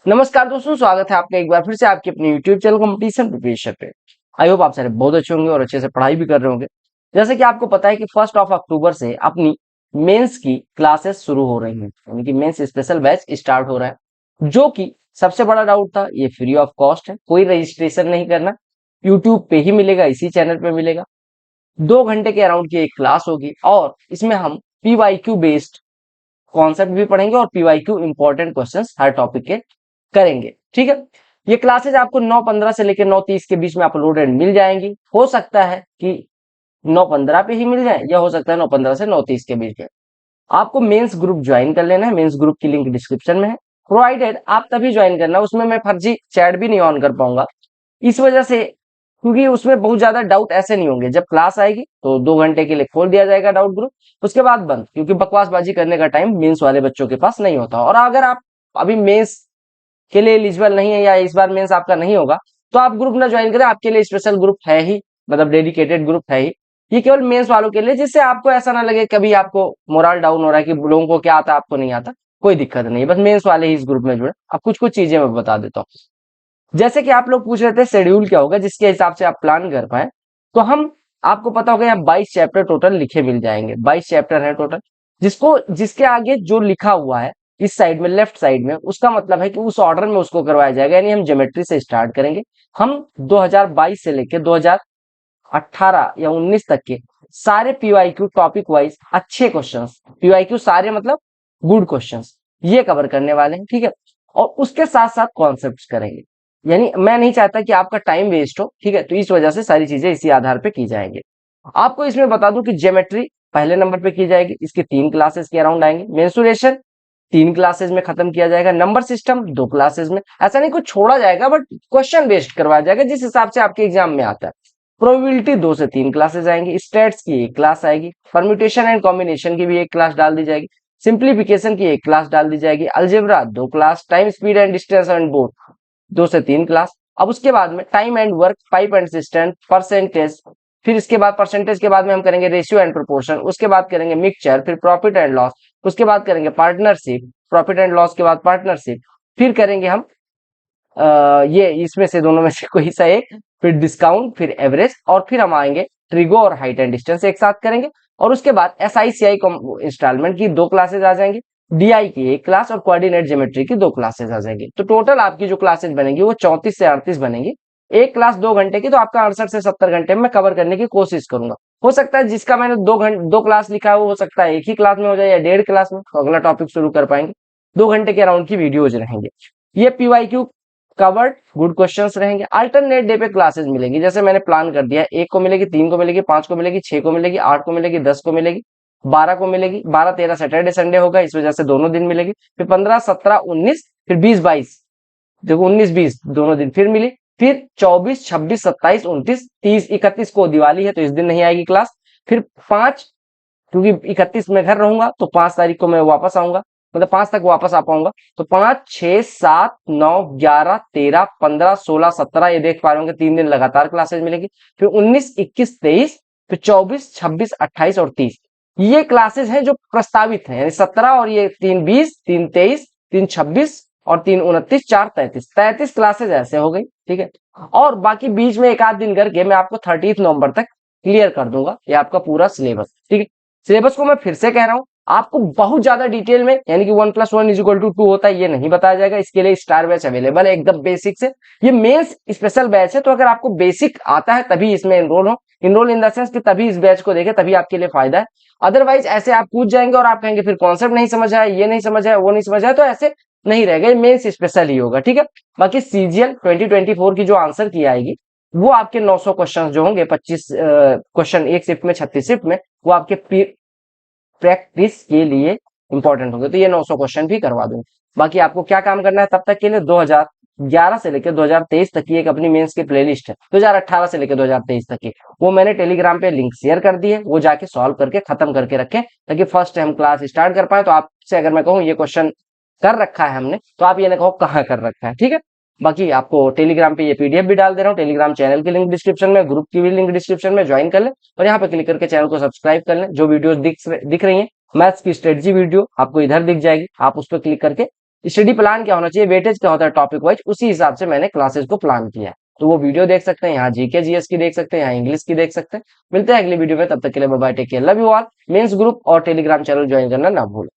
नमस्कार दोस्तों, स्वागत है आपका एक बार फिर से आपके अपने YouTube चैनल कंपटीशन प्रिपरेशन पे। आई होप आप सारे बहुत अच्छे होंगे और अच्छे से पढ़ाई भी कर रहे होंगे। जैसे कि आपको पता है कि 1 अक्टूबर से अपनी मेंस की क्लासेस शुरू हो रही हैं, यानी कि मेंस स्पेशल बैच स्टार्ट हो रहा है। जो कि सबसे बड़ा डाउट था, ये फ्री ऑफ कॉस्ट है, कोई रजिस्ट्रेशन नहीं करना, यूट्यूब पे ही मिलेगा, इसी चैनल पे मिलेगा। 2 घंटे के अराउंड की एक क्लास होगी और इसमें हम PYQ बेस्ड कॉन्सेप्ट भी पढ़ेंगे और PYQ इंपॉर्टेंट क्वेश्चंस हर टॉपिक के करेंगे। ठीक है, ये क्लासेज आपको 9:15 से लेकर 9:30 के बीच में अपलोडेड मिल जाएंगी। हो सकता है कि 9:15 पे ही मिल जाए या हो सकता है 9:15 से 9:30 के बीच में। आपको मेंस ग्रुप ज्वाइन कर लेना है, मेंस ग्रुप की लिंक डिस्क्रिप्शन में है। प्रोवाइडेड आप तभी ज्वाइन करना, उसमें मैं फर्जी चैट भी नहीं ऑन कर पाऊंगा, इस वजह से क्योंकि उसमें बहुत ज्यादा डाउट ऐसे नहीं होंगे। जब क्लास आएगी तो 2 घंटे के लिए खोल दिया जाएगा डाउट ग्रुप, उसके बाद बंद, क्योंकि बकवासबाजी करने का टाइम मेंस वाले बच्चों के पास नहीं होता। और अगर आप अभी मेंस के लिए एलिजिबल नहीं है या इस बार मेंस आपका नहीं होगा, तो आप ग्रुप ना ज्वाइन करें, आपके लिए स्पेशल ग्रुप है ही, मतलब डेडिकेटेड ग्रुप है ही। ये केवल मेंस वालों के लिए, जिससे आपको ऐसा ना लगे कभी आपको मोरल डाउन हो रहा है कि लोगों को क्या आता है आपको नहीं आता। कोई दिक्कत नहीं है, बस मेंस वाले ही इस ग्रुप में जुड़े। अब कुछ कुछ चीजें मैं बता देता हूँ। जैसे कि आप लोग पूछ रहे थे शेड्यूल क्या होगा जिसके हिसाब से आप प्लान कर पाए, तो हम आपको पता होगा यहाँ 22 चैप्टर टोटल लिखे मिल जाएंगे। 22 चैप्टर है टोटल, जिसको जिसके आगे जो लिखा हुआ है इस साइड में, लेफ्ट साइड में, उसका मतलब है कि उस ऑर्डर में उसको करवाया जाएगा। यानी हम ज्योमेट्री से स्टार्ट करेंगे। हम 2022 से लेकर 2018 या 19 तक के सारे PYQ टॉपिक वाइज अच्छे क्वेश्चंस, PYQ सारे मतलब गुड क्वेश्चंस, ये कवर करने वाले हैं। ठीक है, और उसके साथ साथ कॉन्सेप्ट्स करेंगे। यानी मैं नहीं चाहता कि आपका टाइम वेस्ट हो, ठीक है, तो इस वजह से सारी चीजें इसी आधार पे की जाएंगी। आपको इसमें बता दूं कि ज्योमेट्री पहले नंबर पे की जाएगी, इसकी 3 क्लासेस के अराउंड आएंगे। मेंसुरेशन 3 क्लासेस में खत्म किया जाएगा। नंबर सिस्टम 2 क्लासेस में, ऐसा नहीं कुछ छोड़ा जाएगा, बट क्वेश्चन बेस्ड करवाया जाएगा जिस हिसाब से आपके एग्जाम में आता है। प्रोबेबिलिटी 2 से 3 क्लासेस आएंगी। स्टेट्स की 1 क्लास आएगी। परम्यूटेशन एंड कॉम्बिनेशन की भी 1 क्लास डाल दी जाएगी। सिंप्लीफिकेशन की 1 क्लास डाल दी जाएगी। Algebra 2 class. Time speed and distance and board 2 से 3 क्लास। अब उसके बाद में time and work, pipe and system, percentage, फिर इसके बाद परसेंटेज के बाद में हम करेंगे रेशियो एंड प्रोपोर्शन, उसके बाद करेंगे मिक्सचर, फिर प्रॉफिट एंड लॉस, उसके बाद करेंगे पार्टनरशिप, प्रॉफिट एंड लॉस के बाद पार्टनरशिप, फिर करेंगे हम ये इसमें से दोनों में से कोई सा एक, फिर डिस्काउंट, फिर एवरेज, और फिर हम आएंगे ट्रिगो और हाइट एंड डिस्टेंस एक साथ करेंगे। और उसके बाद SICI इंस्टॉलमेंट की 2 क्लासेज आ जाएंगी। DI की 1 क्लास और कोऑर्डिनेट ज्योमेट्री की 2 क्लासेज आ जाएंगी। तो टोटल आपकी जो क्लासेज बनेंगी वो 34 से 38 बनेंगी। एक क्लास 2 घंटे की, तो आपका 68 से 70 घंटे में कवर करने की कोशिश करूंगा। हो सकता है जिसका मैंने 2 क्लास लिखा है वो हो सकता है एक ही क्लास में हो जाए या 1.5 क्लास में, तो अगला टॉपिक शुरू कर पाएंगे। 2 घंटे के अराउंड की वीडियोज रहेंगे। ये PYQ कवर्ड गुड क्वेश्चंस रहेंगे। अल्टरनेट डे पे क्लासेस मिलेंगी, जैसे मैंने प्लान कर दिया है, 1 को मिलेगी, 3 को मिलेगी, 5 को मिलेगी, 6 को मिलेगी, 8 को मिलेगी, 10 को मिलेगी, 12 को मिलेगी। 12-13 सैटरडे संडे होगा, इस वजह से दोनों दिन मिलेगी। फिर 15-17-19, फिर 20-22, देखो 19-20 दोनों दिन फिर मिली। फिर 24-26-27-28-29-30, 31 को दिवाली है तो इस दिन नहीं आएगी क्लास। फिर 5, क्योंकि 31 में घर रहूंगा तो 5 तारीख को मैं वापस आऊंगा, मतलब 5 तक वापस आ पाऊंगा। तो 5, 6, 7, 9, 11, 13, 15, 16, 17, ये देख पा रहे होंगे 3 दिन लगातार क्लासेज मिलेगी। फिर 19, 21, 23, फिर 24, 26, 28 और 30, ये क्लासेज हैं जो प्रस्तावित हैं, यानी 17 और ये 3-20, 3-23, 3-26 और 3-29, 4-33, 33 क्लासेज ऐसे हो गई। ठीक है, और बाकी बीच में एक आध दिन करके मैं आपको 30 नवंबर तक क्लियर कर दूंगा ये आपका पूरा सिलेबस। ठीक है, सिलेबस को मैं फिर से कह रहा हूं, आपको बहुत ज्यादा डिटेल में, यानी कि 1+1=2 होता है, ये नहीं बताया जाएगा। इसके लिए स्टार बैच अवेलेबल है एकदम बेसिक से। ये मेंस स्पेशल बैच है, तो अगर आपको बेसिक आता है तभी इसमें इनरोल इन द सेंस कि तभी इस बैच को देखें, तभी आपके लिए फायदा है। अदरवाइज ऐसे आप पूछ जाएंगे और आप कहेंगे फिर कॉन्सेप्ट नहीं समझ आया, ये नहीं समझ आया, वो नहीं समझ आया, तो ऐसे नहीं रहेगा, मेंस स्पेशल ही होगा। ठीक है, बाकी CGL 2024 की जो आंसर की आएगी वो आपके 900 क्वेश्चन जो होंगे, 25 क्वेश्चन एक शिफ्ट में, 36 शिफ्ट में, वो आपके प्रैक्टिस के लिए इंपॉर्टेंट होंगे। तो ये 900 क्वेश्चन भी करवा दूंगा। बाकी आपको क्या काम करना है तब तक के लिए, 2011 से लेकर 2023 तक की एक अपनी मेंस की प्लेलिस्ट है, 2018 से लेकर 2023 तक की, वो मैंने टेलीग्राम पे लिंक शेयर कर दी है, वो जाके सॉल्व करके खत्म करके रखें, ताकि फर्स्ट टाइम क्लास स्टार्ट कर पाए। तो आपसे अगर मैं कहूँ ये क्वेश्चन कर रखा है हमने, तो आप ये ना कहो कहाँ कर रखा है। ठीक है, बाकी आपको टेलीग्राम पे ये PDF भी डाल दे रहा हूँ, टेलीग्राम चैनल की लिंक डिस्क्रिप्शन में, ग्रुप की भी लिंक डिस्क्रिप्शन में, ज्वाइन कर ले और यहाँ पे क्लिक करके चैनल को सब्सक्राइब कर लें। जो वीडियोस दिख रही हैं मैथ्स की स्ट्रेटजी वीडियो आपको इधर दिख जाएगी, आप उस पर क्लिक करके स्टडी प्लान क्या होना चाहिए, वेटेज क्या होता है टॉपिक वाइज, उसी हिसाब से मैंने क्लासेस को प्लान किया है। तो वो वीडियो देख सकते हैं, यहाँ जीके जीएस की देख सकते हैं, यहाँ इंग्लिश की देख सकते हैं। मिलते हैं अगली वीडियो में, तब तक के लिए bye bye, take care, love you all. Mains group और टेलीग्राम चैनल ज्वाइन करना ना भूलें।